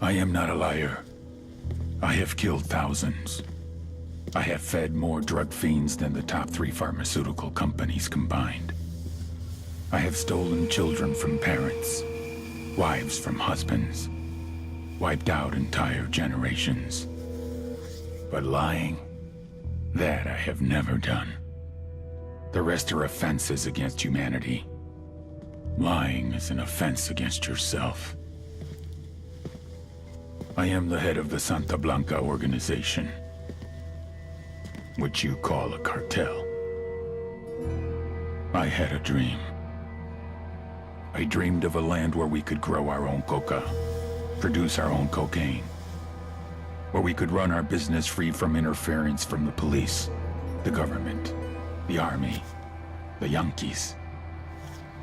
I am not a liar. I have killed thousands. I have fed more drug fiends than the top 3 pharmaceutical companies combined. I have stolen children from parents, wives from husbands, wiped out entire generations. But lying, that I have never done. The rest are offenses against humanity. Lying is an offense against yourself. I am the head of the Santa Blanca organization, which you call a cartel. I had a dream. I dreamed of a land where we could grow our own coca, produce our own cocaine, where we could run our business free from interference from the police, the government, the army, the Yankees.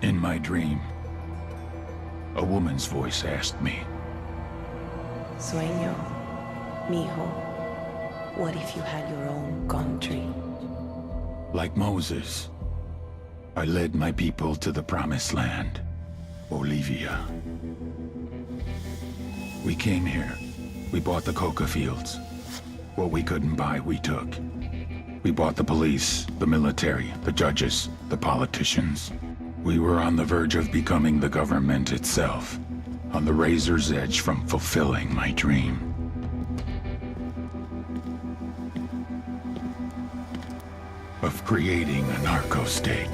In my dream, a woman's voice asked me, Sueño, mijo, what if you had your own country? like Moses, I led my people to the promised land, Bolivia. We came here. We bought the coca fields. What we couldn't buy, we took. We bought the police, the military, the judges, the politicians. We were on the verge of becoming the government itself, on the razor's edge from fulfilling my dream. Of creating a narco-state.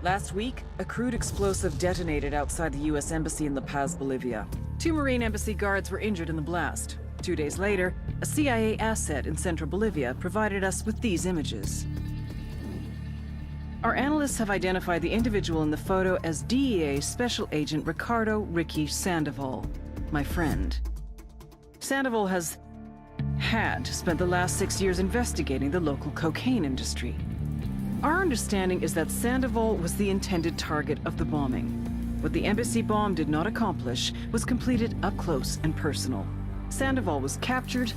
Last week, a crude explosive detonated outside the U.S. Embassy in La Paz, Bolivia. 2 Marine Embassy guards were injured in the blast. 2 days later, a CIA asset in central Bolivia provided us with these images. Our analysts have identified the individual in the photo as DEA Special Agent Ricardo Ricky Sandoval, my friend. Sandoval had spent the last 6 years investigating the local cocaine industry. Our understanding is that Sandoval was the intended target of the bombing. What the embassy bomb did not accomplish was completed up close and personal. Sandoval was captured,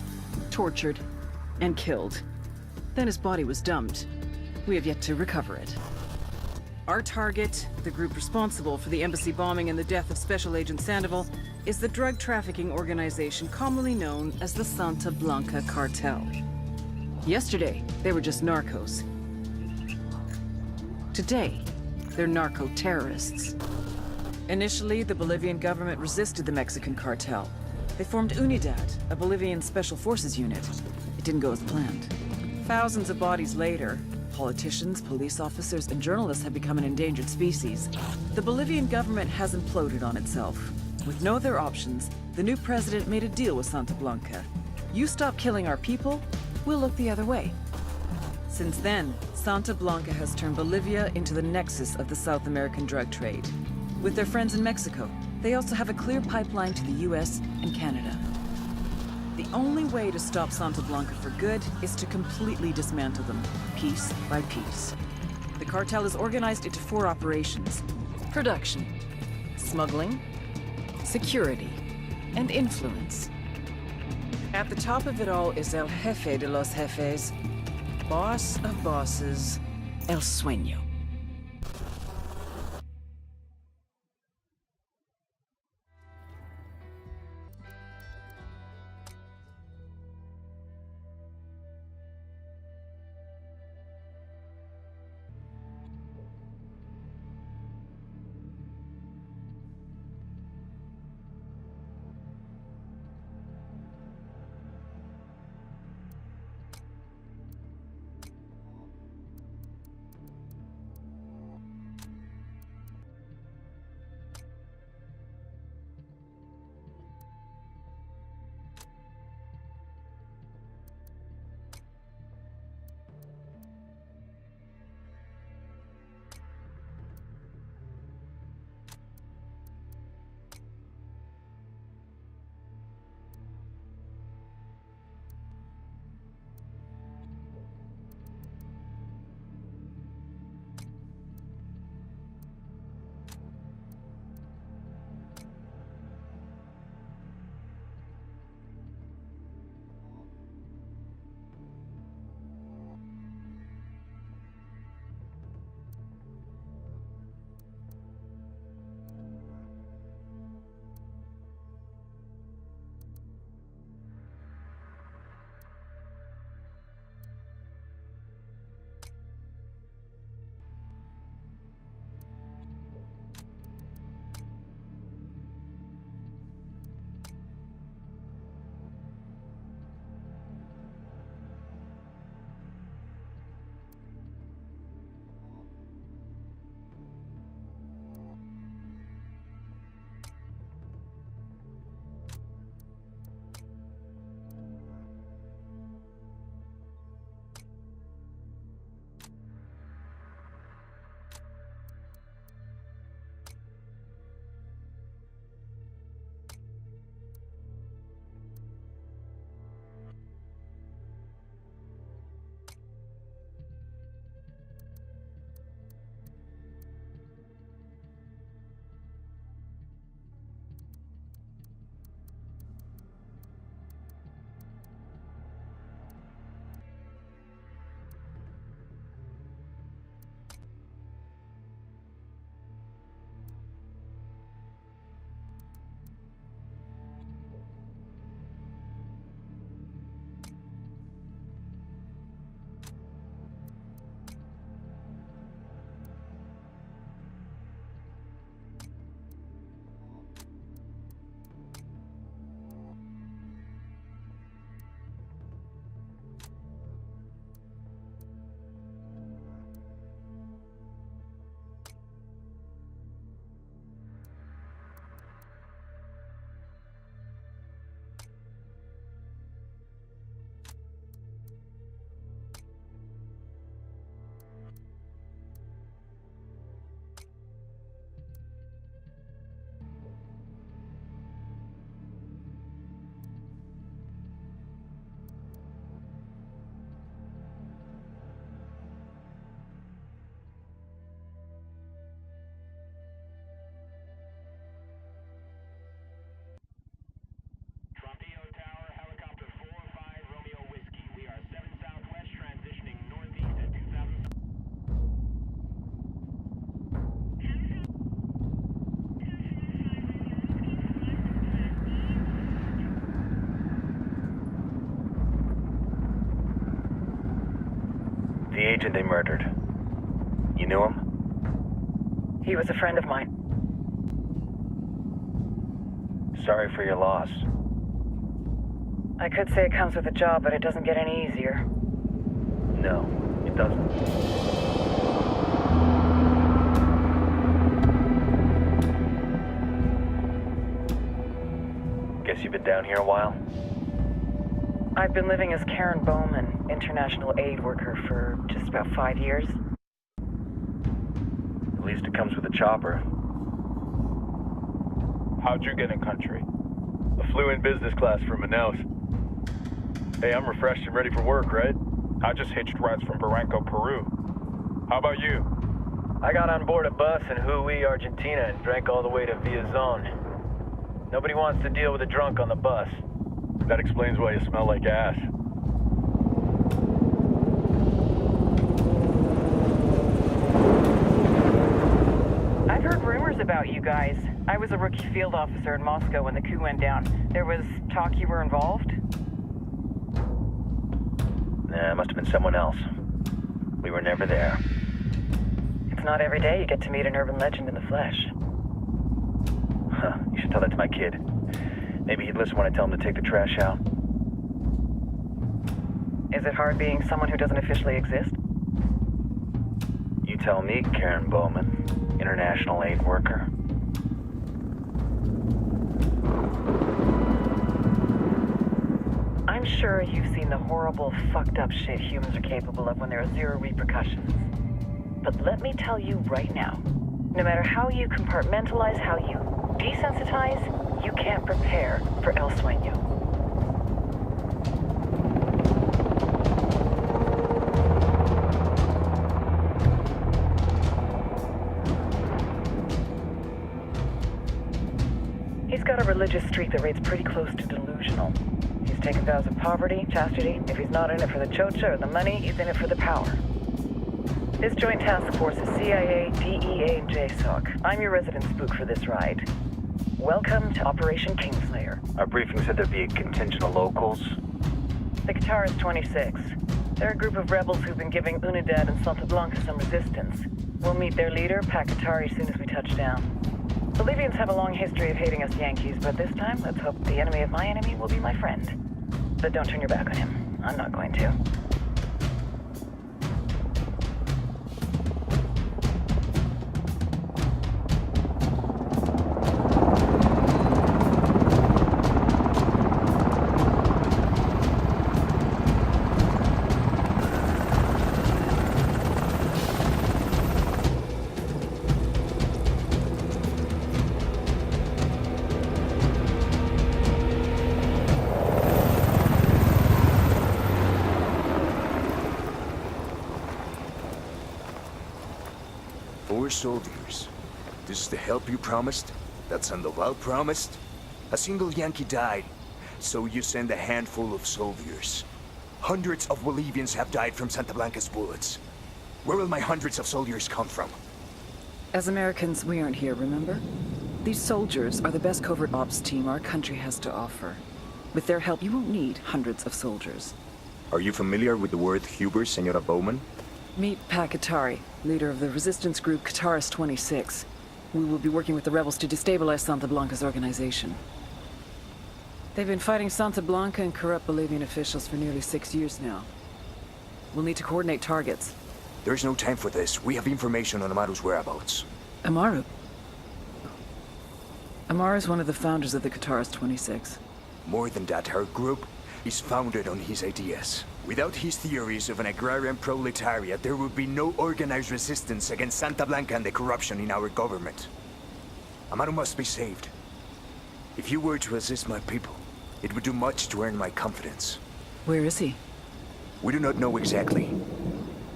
tortured, and killed. Then his body was dumped. We have yet to recover it. Our target, the group responsible for the embassy bombing and the death of Special Agent Sandoval, is the drug trafficking organization commonly known as the Santa Blanca Cartel. Yesterday, they were just narcos. Today, they're narco-terrorists. Initially, the Bolivian government resisted the Mexican cartel. They formed UNIDAD, a Bolivian special forces unit. It didn't go as planned. Thousands of bodies later, politicians, police officers, and journalists have become an endangered species. The Bolivian government has imploded on itself. With no other options, the new president made a deal with Santa Blanca. You stop killing our people, we'll look the other way. Since then, Santa Blanca has turned Bolivia into the nexus of the South American drug trade. With their friends in Mexico, they also have a clear pipeline to the US and Canada. The only way to stop Santa Blanca for good is to completely dismantle them, piece by piece. The cartel is organized into 4 operations: production, smuggling, security, and influence. At the top of it all is El Jefe de los Jefes, boss of bosses, El Sueño. The agent they murdered. You knew him? He was a friend of mine. Sorry for your loss. I could say it comes with a job, but it doesn't get any easier. No, it doesn't. Guess you've been down here a while? I've been living as Karen Bowman, international aid worker, for just about 5 years. At least it comes with a chopper. How'd you get in country? I flew in business class from Manaus. Hey, I'm refreshed and ready for work, right? I just hitched rides from Barranco, Peru. How about you? I got on board a bus in Jujuy, Argentina, and drank all the way to Villazon. Nobody wants to deal with a drunk on the bus. That explains why you smell like ass. I've heard rumors about you guys. I was a rookie field officer in Moscow when the coup went down. There was talk you were involved? Nah, it must have been someone else. We were never there. It's not every day you get to meet an urban legend in the flesh. Huh, you should tell that to my kid. Maybe he'd listen when I tell him to take the trash out. Is it hard being someone who doesn't officially exist? You tell me, Karen Bowman, international aid worker. I'm sure you've seen the horrible, fucked up shit humans are capable of when there are zero repercussions. But let me tell you right now, no matter how you compartmentalize, how you desensitize, you can't prepare for El Sueño. He's got a religious streak that rates pretty close to delusional. He's taken vows of poverty, chastity. If he's not in it for the chocha or the money, he's in it for the power. This joint task force is CIA, DEA, and JSOC. I'm your resident spook for this ride. Welcome to Operation Kingslayer. Our briefing said there'd be a contingent of locals. The Qatar is 26. They're a group of rebels who've been giving Unidad and Santa Blanca some resistance. We'll meet their leader, Pakatari, as soon as we touch down. Bolivians have a long history of hating us Yankees, but this time, let's hope the enemy of my enemy will be my friend. But don't turn your back on him. I'm not going to. Soldiers. This is the help you promised? That Sandoval promised? A single Yankee died, so you send a handful of soldiers. Hundreds of Bolivians have died from Santa Blanca's bullets. Where will my hundreds of soldiers come from? As Americans, we aren't here, remember? These soldiers are the best covert ops team our country has to offer. With their help, you won't need hundreds of soldiers. Are you familiar with the word Huber, Senora Bowman? Meet Pakatari, leader of the resistance group Clancy'S 26. We will be working with the rebels to destabilize Santa Blanca's organization. They've been fighting Santa Blanca and corrupt Bolivian officials for nearly 6 years now. We'll need to coordinate targets. There's no time for this. We have information on Amaru's whereabouts. Amaru? Amaru is one of the founders of the Clancy'S 26. More than that, her group is founded on his ideas. Without his theories of an agrarian proletariat, there would be no organized resistance against Santa Blanca and the corruption in our government. Amaru must be saved. If you were to assist my people, it would do much to earn my confidence. Where is he? We do not know exactly.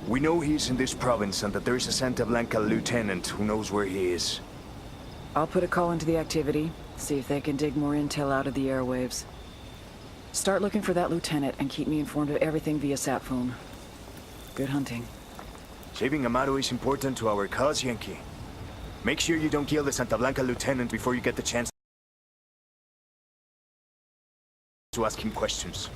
We know he's in this province and that there's a Santa Blanca lieutenant who knows where he is. I'll put a call into the activity, see if they can dig more intel out of the airwaves. Start looking for that lieutenant and keep me informed of everything via sat phone. Good hunting. Saving Amaru is important to our cause, Yankee. Make sure you don't kill the Santa Blanca lieutenant before you get the chance to ask him questions.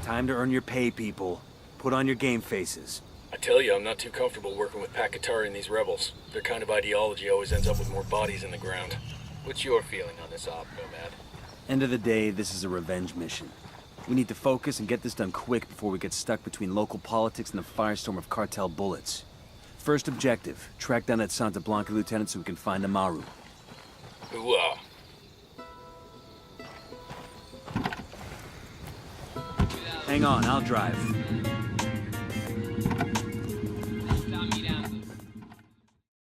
Time to earn your pay, people. Put on your game faces. I tell you, I'm not too comfortable working with Pakatari and these rebels. Their kind of ideology always ends up with more bodies in the ground. What's your feeling on this op, Nomad? End of the day, this is a revenge mission. We need to focus and get this done quick before we get stuck between local politics and the firestorm of cartel bullets. First objective, track down that Santa Blanca lieutenant so we can find Amaru. Ooh-ah. Hang on, I'll drive.